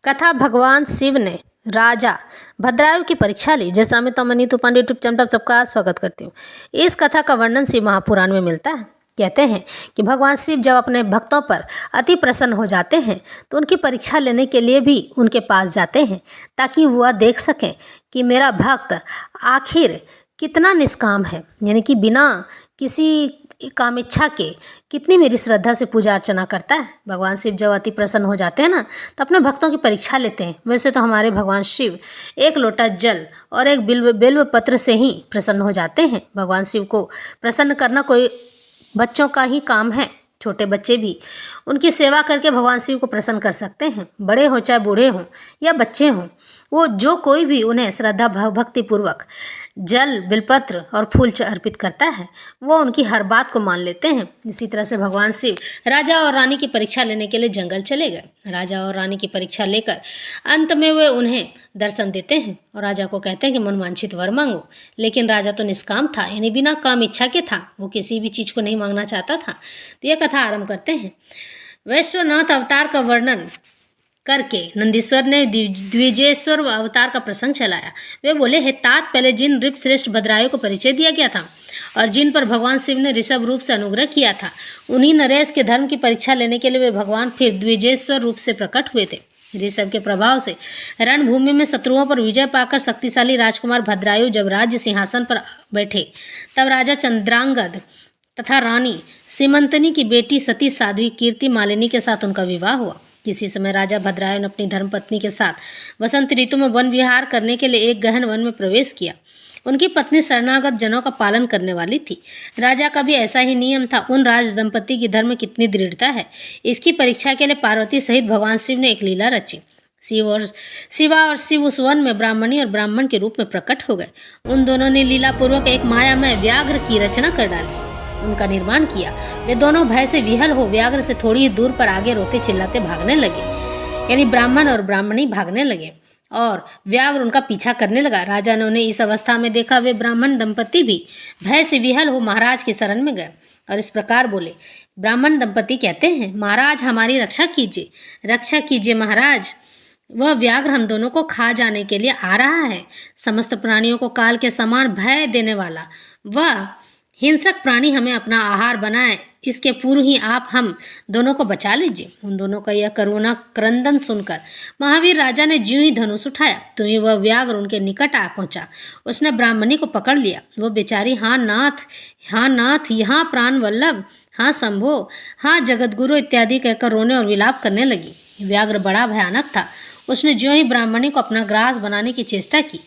कथा भगवान शिव ने राजा भद्रायु की परीक्षा ली। जय श्री राम नीतू पांडे यूट्यूब चैनल पर सबका स्वागत करती हूँ। इस कथा का वर्णन शिव महापुराण में मिलता है। कहते हैं कि भगवान शिव जब अपने भक्तों पर अति प्रसन्न हो जाते हैं तो उनकी परीक्षा लेने के लिए भी उनके पास जाते हैं, ताकि वह देख सकें कि मेरा भक्त आखिर कितना निष्काम है, यानी कि बिना किसी काम इच्छा के कितनी मेरी श्रद्धा से पूजा अर्चना करता है। भगवान शिव जब अति प्रसन्न हो जाते हैं ना, तो अपने भक्तों की परीक्षा लेते हैं। वैसे तो हमारे भगवान शिव एक लोटा जल और एक बेल्व पत्र से ही प्रसन्न हो जाते हैं। भगवान शिव को प्रसन्न करना कोई बच्चों का ही काम है। छोटे बच्चे भी उनकी सेवा करके भगवान शिव को प्रसन्न कर सकते हैं। बड़े हों चाहे बूढ़े हों या बच्चे हों, वो जो कोई भी उन्हें श्रद्धा भक्ति पूर्वक जल बिलपत्र और फूल अर्पित करता है, वो उनकी हर बात को मान लेते हैं। इसी तरह से भगवान शिव राजा और रानी की परीक्षा लेने के लिए जंगल चले गए। राजा और रानी की परीक्षा लेकर अंत में वे उन्हें दर्शन देते हैं और राजा को कहते हैं कि मनवांछित वर मांगो। लेकिन राजा तो निष्काम था, यानी बिना काम इच्छा के था, वो किसी भी चीज़ को नहीं मांगना चाहता था। तो यह कथा आरंभ करते हैं। वैश्वनाथ अवतार का वर्णन करके नंदीश्वर ने द्विजेश्वर अवतार का प्रसंग चलाया। वे बोले, हे तात, पहले जिन नृप श्रेष्ठ भद्रायु को परिचय दिया गया था और जिन पर भगवान शिव ने ऋषभ रूप से अनुग्रह किया था, उन्हीं नरेश के धर्म की परीक्षा लेने के लिए वे भगवान फिर द्विजेश्वर रूप से प्रकट हुए थे। ऋषभ के प्रभाव से रणभूमि में शत्रुओं पर विजय पाकर शक्तिशाली राजकुमार भद्रायु जब राज्य सिंहासन पर बैठे, तब राजा चंद्रांगद तथा रानी सीमंतनी की बेटी सती साध्वी कीर्ति मालिनी के साथ उनका विवाह हुआ। किसी समय राजा भद्रायु ने अपनी धर्मपत्नी के साथ वसंत ऋतु में वन विहार करने के लिए एक गहन वन में प्रवेश किया। उनकी पत्नी शरणागत जनों का पालन करने वाली थी। राजा का भी ऐसा ही नियम था। उन राज दंपति की धर्म में कितनी दृढ़ता है, इसकी परीक्षा के लिए पार्वती सहित भगवान शिव ने एक लीला रची। शिवा और शिव उस वन में ब्राह्मणी और ब्राह्मण के रूप में प्रकट हो गए। उन दोनों ने लीला पूर्वक एक मायामय व्याघ्र की रचना कर डाली, उनका निर्माण किया। वे दोनों भय से विहल हो व्याघ्र से थोड़ी ही दूर पर आगे रोते चिल्लाते भागने लगे, यानी ब्राह्मण और ब्राह्मणी भागने लगे और व्याघ्र उनका पीछा करने लगा। राजा ने उन्हें इस अवस्था में देखा। वे ब्राह्मण दंपति भी भय से विहल हो महाराज की शरण में गए और इस प्रकार बोले। ब्राह्मण दंपति कहते हैं, महाराज हमारी रक्षा कीजिए, रक्षा कीजिए महाराज, वह व्याघ्र हम दोनों को खा जाने के लिए आ रहा है। समस्त प्राणियों को काल के समान भय देने वाला वह हिंसक प्राणी हमें अपना आहार बनाए, इसके पूर्व ही आप हम दोनों को बचा लीजिए। उन दोनों का यह करुणा क्रंदन सुनकर महावीर राजा ने ज्यों ही धनुष उठाया तो ही वह व्याघ्र उनके निकट आ पहुंचा। उसने ब्राह्मणी को पकड़ लिया। वो बेचारी हाँ नाथ, यहाँ प्राण वल्लभ, हाँ शंभो, हाँ जगतगुरु इत्यादि कहकर रोने और विलाप करने लगी। व्याघ्र बड़ा भयानक था। उसने ज्यों ही ब्राह्मणी को अपना ग्रास बनाने की चेष्टा की,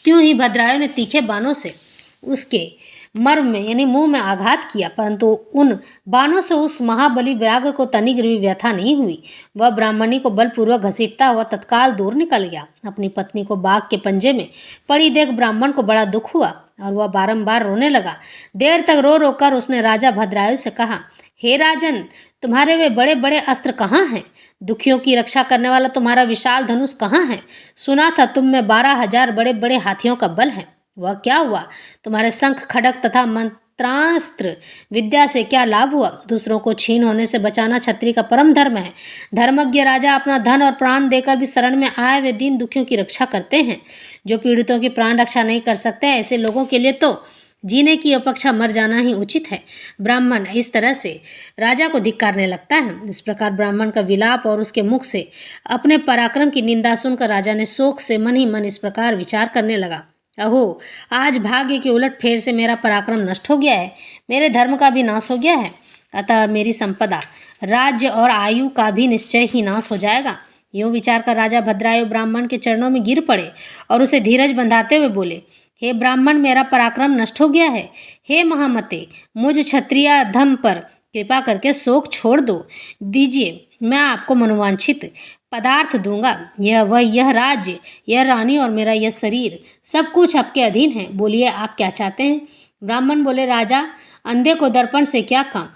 त्यों ही भद्रायु ने तीखे बाणों से उसके मर्म में यानी मुंह में आघात किया, परंतु उन बाणों से उस महाबली व्याघ्र को तनिक भी व्यथा नहीं हुई। वह ब्राह्मणी को बलपूर्वक घसीटता हुआ तत्काल दूर निकल गया। अपनी पत्नी को बाघ के पंजे में पड़ी देख ब्राह्मण को बड़ा दुख हुआ और वह बारंबार रोने लगा। देर तक रो रो कर उसने राजा भद्रायु से कहा, हे राजन, तुम्हारे वे बड़े बड़े अस्त्र कहाँ हैं? दुखियों की रक्षा करने वाला तुम्हारा विशाल धनुष कहाँ है? सुना था तुम में 12,000 बड़े बड़े हाथियों का बल है, वह क्या हुआ? तुम्हारे शंख खड़क तथा मंत्रास्त्र विद्या से क्या लाभ हुआ? दूसरों को छीन होने से बचाना क्षत्रिय का परम धर्म है। धर्मज्ञ राजा अपना धन और प्राण देकर भी शरण में आए वे दीन दुखियों की रक्षा करते हैं। जो पीड़ितों की प्राण रक्षा नहीं कर सकते, ऐसे लोगों के लिए तो जीने की अपेक्षा मर जाना ही उचित है। ब्राह्मण इस तरह से राजा को धिक्कारने लगता है। इस प्रकार ब्राह्मण का विलाप और उसके मुख से अपने पराक्रम की निंदा सुनकर राजा ने शोक से मन ही मन इस प्रकार विचार करने लगा, अहो, आज भाग्य के उलट फेर से मेरा पराक्रम नष्ट हो गया है, मेरे धर्म का भी नाश हो गया है, अतः मेरी संपदा, राज्य और आयु का भी निश्चय ही नाश हो जाएगा। यूँ विचार कर राजा भद्रायु ब्राह्मण के चरणों में गिर पड़े और उसे धीरज बंधाते हुए बोले, हे ब्राह्मण, मेरा पराक्रम नष्ट हो गया है। हे महामते, मुझ क्षत्रिय धम पर कृपा करके शोक छोड़ दो दीजिए, मैं आपको मनोवांछित पदार्थ दूंगा। यह राज्य, यह रानी और मेरा यह शरीर सब कुछ आपके अधीन है। बोलिए, आप क्या चाहते हैं? ब्राह्मण बोले, राजा, अंधे को दर्पण से क्या काम?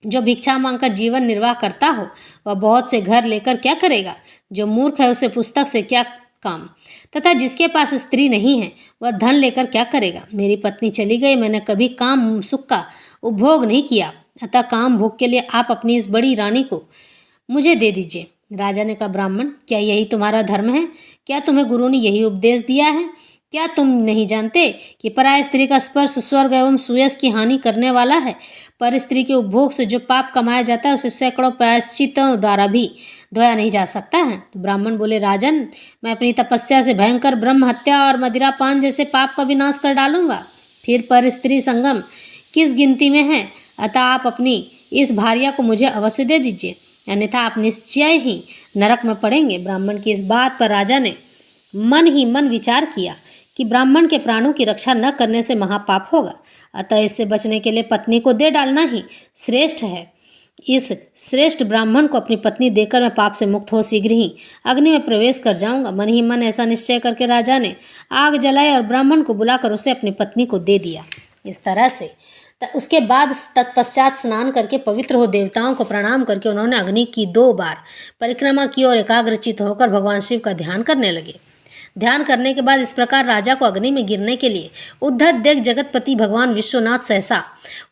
जो भिक्षा मांगकर जीवन निर्वाह करता हो वह बहुत से घर लेकर क्या करेगा? जो मूर्ख है उसे पुस्तक से क्या काम? तथा जिसके पास स्त्री नहीं है वह धन लेकर क्या करेगा? मेरी पत्नी चली गई, मैंने कभी काम सुख का उपभोग नहीं किया, अतः काम भोग के लिए आप अपनी इस बड़ी रानी को मुझे दे दीजिए। राजा ने कहा, ब्राह्मण, क्या यही तुम्हारा धर्म है? क्या तुम्हें गुरु ने यही उपदेश दिया है? क्या तुम नहीं जानते कि पराय स्त्री का स्पर्श स्वर्ग एवं सुयश की हानि करने वाला है? पर स्त्री के उपभोग से जो पाप कमाया जाता है उसे सैकड़ों प्रायश्चितों द्वारा भी धोया नहीं जा सकता है। तो ब्राह्मण बोले, राजन, मैं अपनी तपस्या से भयंकर ब्रह्म हत्या और मदिरापान जैसे पाप का विनाश कर डालूंगा। फिर पर स्त्री संगम किस गिनती में है? अतः आप अपनी इस भार्या को मुझे अवश्य दे दीजिए, अन्यथा आप निश्चय ही नरक में पड़ेंगे। ब्राह्मण की इस बात पर राजा ने मन ही मन विचार किया कि ब्राह्मण के प्राणों की रक्षा न करने से महापाप होगा, अतः इससे बचने के लिए पत्नी को दे डालना ही श्रेष्ठ है। इस श्रेष्ठ ब्राह्मण को अपनी पत्नी देकर मैं पाप से मुक्त हो शीघ्र ही अग्नि में प्रवेश कर जाऊंगा। मन ही मन ऐसा निश्चय करके राजा ने आग जलाई और ब्राह्मण को बुलाकर उसे अपनी पत्नी को दे दिया। इस तरह से उसके बाद तत्पश्चात स्नान करके पवित्र हो देवताओं को प्रणाम करके उन्होंने अग्नि की 2 बार परिक्रमा की और एकाग्रचित होकर भगवान शिव का ध्यान करने लगे। ध्यान करने के बाद इस प्रकार राजा को अग्नि में गिरने के लिए उद्धत देख जगतपति भगवान विश्वनाथ सहसा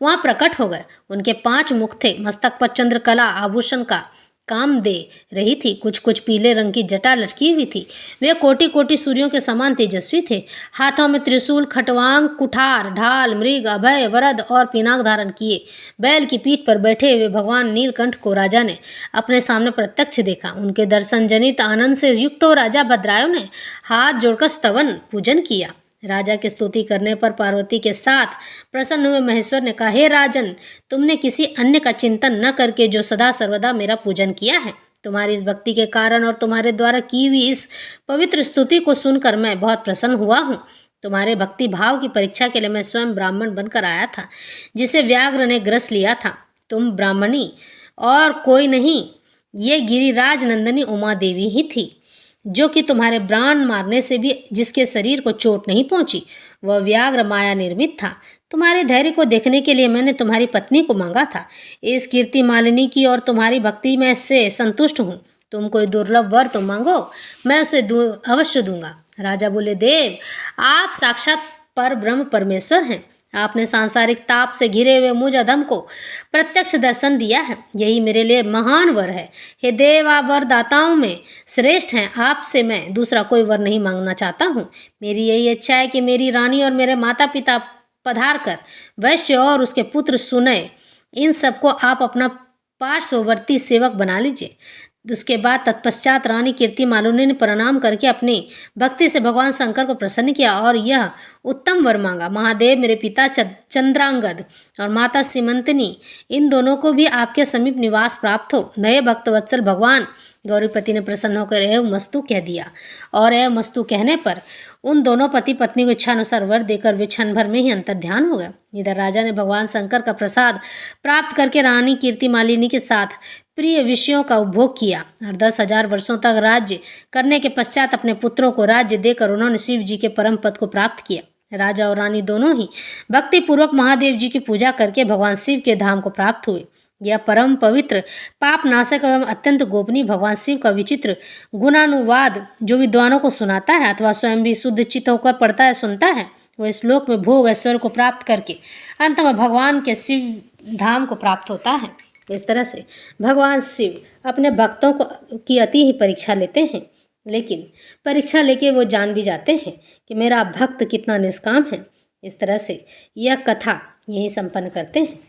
वहाँ प्रकट हो गए। उनके 5 मुख थे, मस्तक पर चंद्रकला आभूषण का काम दे रही थी, कुछ कुछ पीले रंग की जटा लटकी हुई थी। वे कोटि कोटि सूर्यों के समान तेजस्वी थे। हाथों में त्रिशूल, खटवांग, कुठार, ढाल, मृग, अभय, वरद और पिनाक धारण किए बैल की पीठ पर बैठे हुए भगवान नीलकंठ को राजा ने अपने सामने प्रत्यक्ष देखा। उनके दर्शन जनित आनंद से युक्त हो राजा भद्रायु ने हाथ जोड़कर स्तवन पूजन किया। राजा की स्तुति करने पर पार्वती के साथ प्रसन्न हुए महेश्वर ने कहा, हे राजन, तुमने किसी अन्य का चिंतन न करके जो सदा सर्वदा मेरा पूजन किया है, तुम्हारी इस भक्ति के कारण और तुम्हारे द्वारा की हुई इस पवित्र स्तुति को सुनकर मैं बहुत प्रसन्न हुआ हूँ। तुम्हारे भक्ति भाव की परीक्षा के लिए मैं स्वयं ब्राह्मण बनकर आया था, जिसे व्याघ्र ने ग्रस लिया था। तुम ब्राह्मणी और कोई नहीं, ये गिरिराज नंदिनी उमा देवी ही थी, जो कि तुम्हारे प्राण मारने से भी जिसके शरीर को चोट नहीं पहुंची। वह व्याघ्र माया निर्मित था। तुम्हारे धैर्य को देखने के लिए मैंने तुम्हारी पत्नी को मांगा था। इस कीर्ति मालिनी की और तुम्हारी भक्ति में से संतुष्ट हूँ। तुम कोई दुर्लभ वर तो मांगो, मैं उसे अवश्य दूंगा। राजा बोले, देव, आप साक्षात पर ब्रह्म परमेश्वर हैं। आपने सांसारिक ताप से घिरे हुए मुझ अधम को प्रत्यक्ष दर्शन दिया है, यही मेरे लिए महान वर है। हे देव, आप वरदाताओं में श्रेष्ठ हैं। आपसे मैं दूसरा कोई वर नहीं मांगना चाहता हूँ। मेरी यही इच्छा है कि मेरी रानी और मेरे माता पिता पधार कर वैश्य और उसके पुत्र सुनय, इन सबको आप अपना पार्श्ववर्ती सेवक बना लीजिए। उसके बाद तत्पश्चात रानी कीर्ति मालिनी ने प्रणाम करके अपनी भक्ति से भगवान शंकर को प्रसन्न किया और यह उत्तम वर मांगा, महादेव, मेरे पिता चंद्रांगद और माता सीमंतनी, इन दोनों को भी आपके समीप निवास प्राप्त हो। नए भक्तवत्सल भगवान गौरीपति ने प्रसन्न होकर एवं मस्तु कह दिया और एवं मस्तु कहने पर उन दोनों पति पत्नी को इच्छानुसार वर देकर वे क्षण भर में ही अंतर ध्यान हो गए। इधर राजा ने भगवान शंकर का प्रसाद प्राप्त करके रानी कीर्ति मालिनी के साथ प्रिय विषयों का उपभोग किया और 10,000 वर्षों तक राज्य करने के पश्चात अपने पुत्रों को राज्य देकर उन्होंने शिव जी के परम पद को प्राप्त किया। राजा और रानी दोनों ही भक्ति पूर्वक महादेव जी की पूजा करके भगवान शिव के धाम को प्राप्त हुए। यह परम पवित्र पाप नाशक एवं अत्यंत गोपनीय भगवान शिव का विचित्र गुणानुवाद जो विद्वानों को सुनाता है अथवा स्वयं भी शुद्ध चित्त होकर पढ़ता है सुनता है, वह श्लोक में भोग ऐश्वर्य को प्राप्त करके अंत में भगवान के शिव धाम को प्राप्त होता है। इस तरह से भगवान शिव अपने भक्तों को की अति ही परीक्षा लेते हैं, लेकिन परीक्षा लेके वो जान भी जाते हैं कि मेरा भक्त कितना निष्काम है। इस तरह से यह कथा यहीं संपन्न करते हैं।